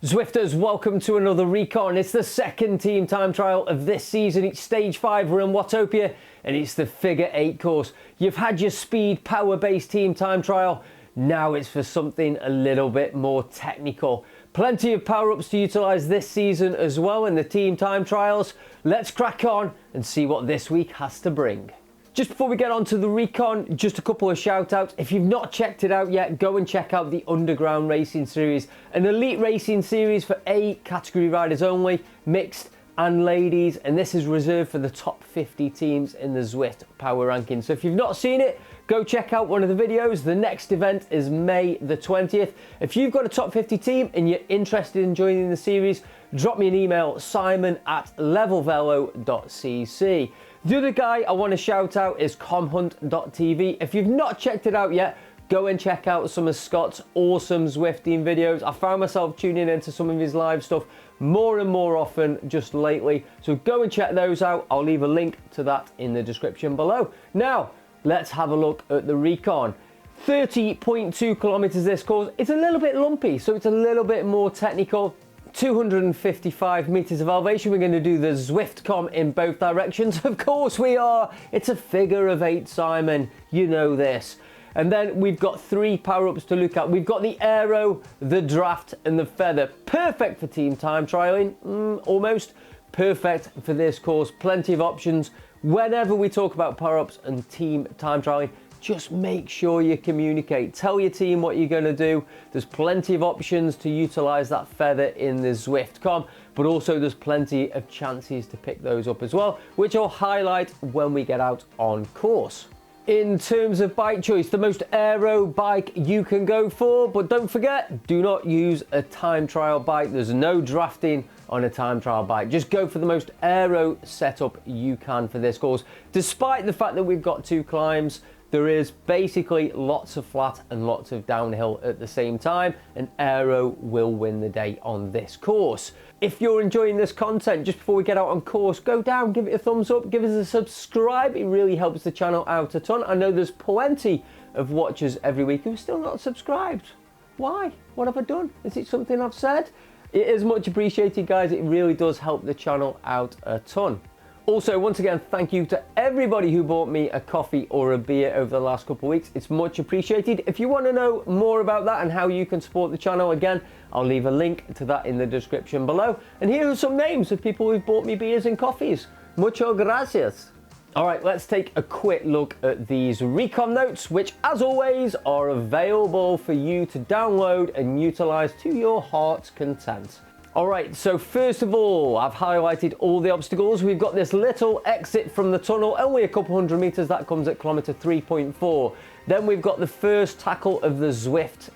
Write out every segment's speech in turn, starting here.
Zwifters, welcome to another Recon. It's the second team time trial of this season. It's stage 5, we're in Watopia, and it's the figure 8 course. You've had your speed, power-based team time trial. Now it's for something a little bit more technical. Plenty of power-ups to utilise this season as well in the team time trials. Let's crack on and see what this week has to bring. Just before we get on to the Recon, just a couple of shout outs. If you've not checked it out yet, go and check out the Underground Racing Series, an elite racing series for A category riders only, mixed and ladies, and this is reserved for the top 50 teams in the Zwift power ranking. So if you've not seen it, go check out one of the videos. The next event is May the 20th. If you've got a top 50 team and you're interested in joining the series, drop me an email, simon@levelvelo.cc. The other guy I want to shout out is comhunt.tv. If you've not checked it out yet, go and check out some of Scott's awesome Zwifting videos. I found myself tuning into some of his live stuff more and more often just lately. So go and check those out. I'll leave a link to that in the description below. Now, let's have a look at the Recon. 30.2 kilometers this course. It's a little bit lumpy, so it's a little bit more technical. 255 meters of elevation. We're going to do the Zwift in both directions. Of course we are. It's a figure of 8, Simon. You know this. And then we've got 3 power-ups to look at. We've got the aero, the draft, and the feather. Perfect for team time trialing. Almost perfect for this course. Plenty of options. Whenever we talk about power-ups and team time trialing, just make sure you communicate. Tell your team what you're going to do. There's plenty of options to utilize that feather in the Zwift, but also there's plenty of chances to pick those up as well, which I'll highlight when we get out on course. In terms of bike choice, the most aero bike you can go for, but don't forget, do not use a time trial bike. There's no drafting on a time trial bike. Just go for the most aero setup you can for this course. Despite the fact that we've got 2 climbs, there is basically lots of flat and lots of downhill at the same time, and aero will win the day on this course. If you're enjoying this content, just before we get out on course, go down, give it a thumbs up, give us a subscribe. It really helps the channel out a ton. I know there's plenty of watchers every week who are still not subscribed. Why? What have I done? Is it something I've said? It is much appreciated, guys. It really does help the channel out a ton. Also, once again, thank you to everybody who bought me a coffee or a beer over the last couple of weeks. It's much appreciated. If you want to know more about that and how you can support the channel, again, I'll leave a link to that in the description below. And here are some names of people who've bought me beers and coffees. Mucho gracias. All right, let's take a quick look at these Recon notes, which, as always, are available for you to download and utilize to your heart's content. All right, so first of all, I've highlighted all the obstacles. We've got this little exit from the tunnel, only a couple hundred meters. That comes at kilometer 3.4. Then we've got the first tackle of the Zwift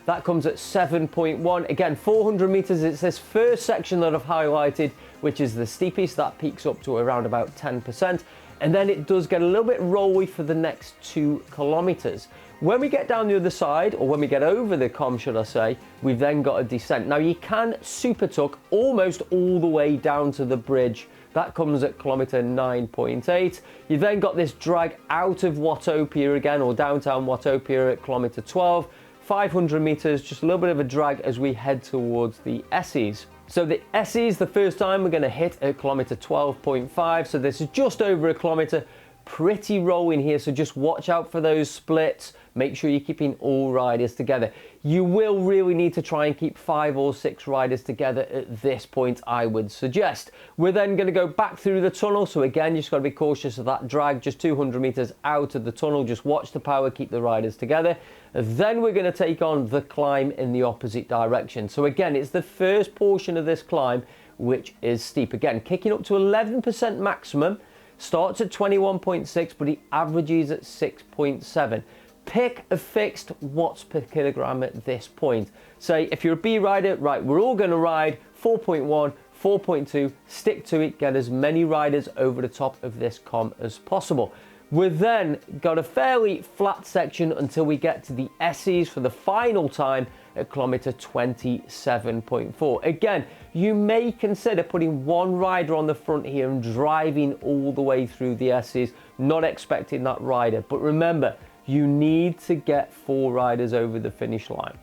that comes at 7.1. Again, 400 meters. It's this first section that I've highlighted, which is the steepest. That peaks up to around about 10%. And then it does get a little bit rolly for the next 2 kilometers. When we get down the other side, or when we get over the should I say, we've then got a descent. Now you can super tuck almost all the way down to the bridge. That comes at kilometer 9.8. You've then got this drag out of Watopia again, or downtown Watopia at kilometer 12. 500 meters, just a little bit of a drag as we head towards the S's. So the S's, the first time we're going to hit at kilometer 12.5. So this is just over a kilometer. Pretty rolling here, so just watch out for those splits. Make sure you're keeping all riders together. You will really need to try and keep 5 or 6 riders together at this point, I would suggest. We're then going to go back through the tunnel, so again, you just got to be cautious of that drag. Just 200 meters out of the tunnel, just watch the power, keep the riders together. Then we're going to take on the climb in the opposite direction. So again, it's the first portion of this climb which is steep. Again, kicking up to 11% maximum. Starts at 21.6, but he averages at 6.7. Pick a fixed watts per kilogram at this point. Say, if you're a B rider, right, we're all going to ride 4.1, 4.2, stick to it, get as many riders over the top of this as possible. We've then got a fairly flat section until we get to the S's for the final time at kilometer 27.4. Again, you may consider putting 1 rider on the front here and driving all the way through the S's, not expecting that rider. But remember, you need to get 4 riders over the finish line.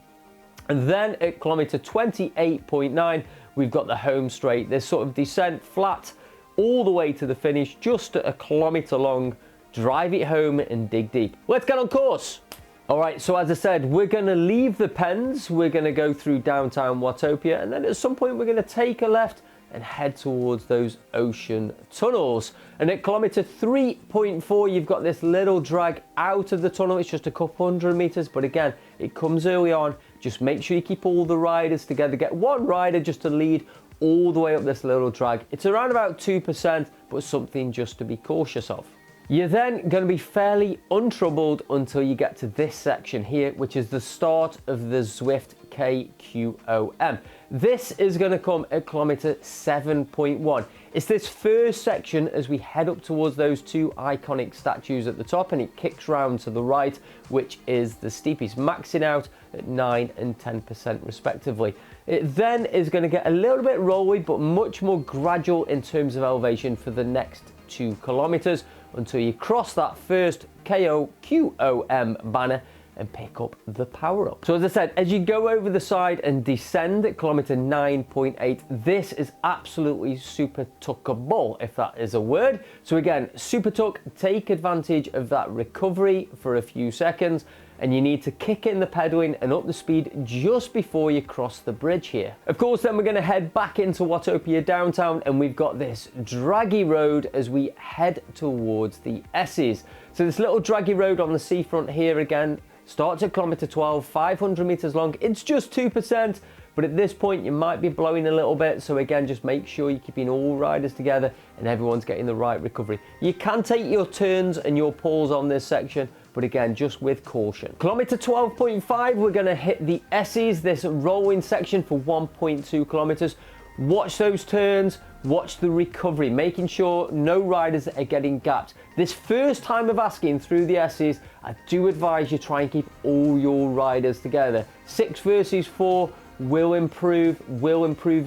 And then at kilometer 28.9, we've got the home straight. This sort of descent flat all the way to the finish, just at a kilometer long. Drive it home and dig deep. Let's get on course. All right, so as I said, we're gonna leave the Pens, we're gonna go through downtown Watopia, and then at some point we're gonna take a left and head towards those ocean tunnels. And at kilometer 3.4, you've got this little drag out of the tunnel. It's just a couple hundred meters, but again, it comes early on. Just make sure you keep all the riders together. Get one rider just to lead all the way up this little drag. It's around about 2%, but something just to be cautious of. You're then going to be fairly untroubled until you get to this section here, which is the start of the Zwift KQOM. This is going to come at kilometer 7.1. It's this first section as we head up towards those two iconic statues at the top, and it kicks round to the right, which is the steepest, maxing out at 9 and 10% respectively. It then is going to get a little bit rolly, but much more gradual in terms of elevation for the next 2 kilometers until you cross that first KQOM banner and pick up the power up. So as I said, as you go over the side and descend at kilometer 9.8, this is absolutely super tuckable, if that is a word. So again, super tuck, take advantage of that recovery for a few seconds, and you need to kick in the pedaling and up the speed just before you cross the bridge here. Of course, then we're gonna head back into Watopia downtown, and we've got this draggy road as we head towards the S's. So this little draggy road on the seafront here again, starts at kilometer 12, 500 meters long. It's just 2%, but at this point you might be blowing a little bit. So again, just make sure you're keeping all riders together and everyone's getting the right recovery. You can take your turns and your pulls on this section, but again, just with caution. Kilometer 12.5, we're gonna hit the S's, this rolling section for 1.2 kilometers. Watch those turns, watch the recovery, making sure no riders are getting gapped. This first time of asking through the S's, I do advise you try and keep all your riders together. 6 versus 4 will improve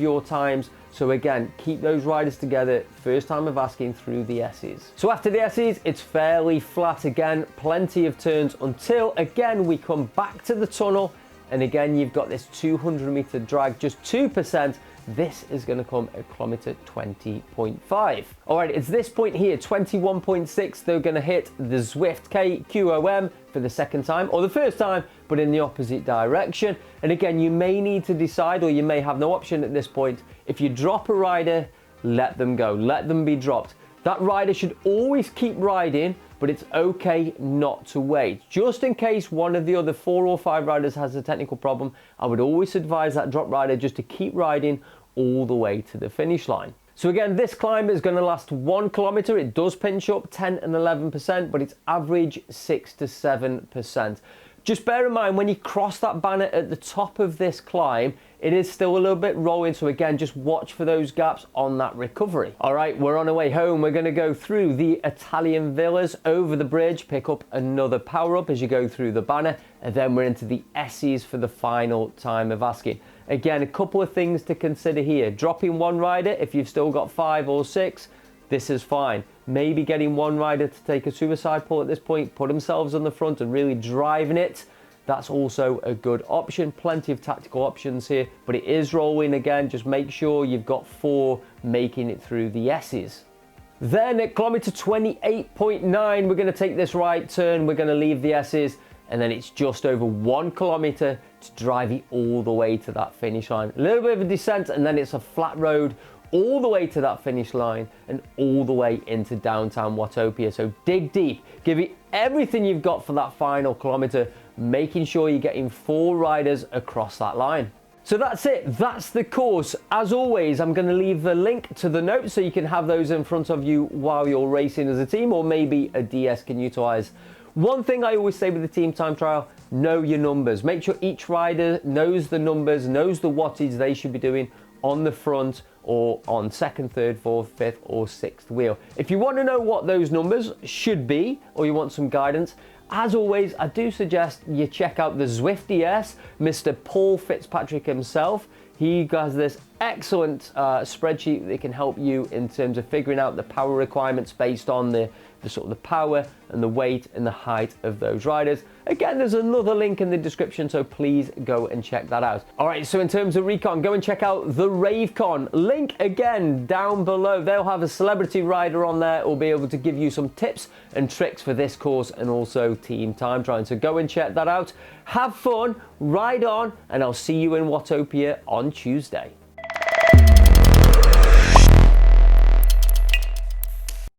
your times. So again, keep those riders together, first time of asking through the S's. So after the S's, it's fairly flat again, plenty of turns until again, we come back to the tunnel. And again, you've got this 200 meter drag, just 2%. This is going to come at kilometer 20.5. All right, it's this point here, 21.6. They're going to hit the Zwift KQOM for the second time, or the first time, but in the opposite direction. And again, you may need to decide, or you may have no option at this point. If you drop a rider, let them go, let them be dropped. That rider should always keep riding, but it's okay not to wait. Just in case one of the other 4 or 5 riders has a technical problem, I would always advise that drop rider just to keep riding all the way to the finish line. So again, this climb is going to last 1 kilometer. It does pinch up 10 and 11%, but it's average 6 to 7%. Just bear in mind, when you cross that banner at the top of this climb, it is still a little bit rolling. So again, just watch for those gaps on that recovery. All right, we're on our way home. We're going to go through the Italian villas, over the bridge, pick up another power up as you go through the banner, and then we're into the S's for the final time of asking. Again, a couple of things to consider here. Dropping one rider if you've still got 5 or 6, this is fine. Maybe getting one rider to take a suicide pull at this point, put themselves on the front and really driving it. That's also a good option. Plenty of tactical options here, but it is rolling again. Just make sure you've got 4 making it through the S's. Then at kilometer 28.9, we're gonna take this right turn. We're gonna leave the S's, and then it's just over 1 kilometer to drive it all the way to that finish line. A little bit of a descent, and then it's a flat road all the way to that finish line and all the way into downtown Watopia. So dig deep, give it everything you've got for that final kilometer, making sure you're getting 4 riders across that line. So that's it, that's the course. As always, I'm gonna leave the link to the notes so you can have those in front of you while you're racing as a team, or maybe a DS can utilize. One thing I always say with the team time trial, know your numbers. Make sure each rider knows the numbers, knows the wattage they should be doing on the front or on 2nd, 3rd, 4th, 5th or 6th wheel. If you want to know what those numbers should be, or you want some guidance, as always, I do suggest you check out the Zwift DS, Mr. Paul Fitzpatrick himself. He has this excellent spreadsheet that can help you in terms of figuring out the power requirements based on the sort of the power and the weight and the height of those riders. Again, there's another link in the description, so please go and check that out. All right, so in terms of Recon, go and check out the Ravecon. Link again down below. They'll have a celebrity rider on there who will be able to give you some tips and tricks for this course and also team time trialing. So go and check that out. Have fun, ride on, and I'll see you in Watopia on Tuesday.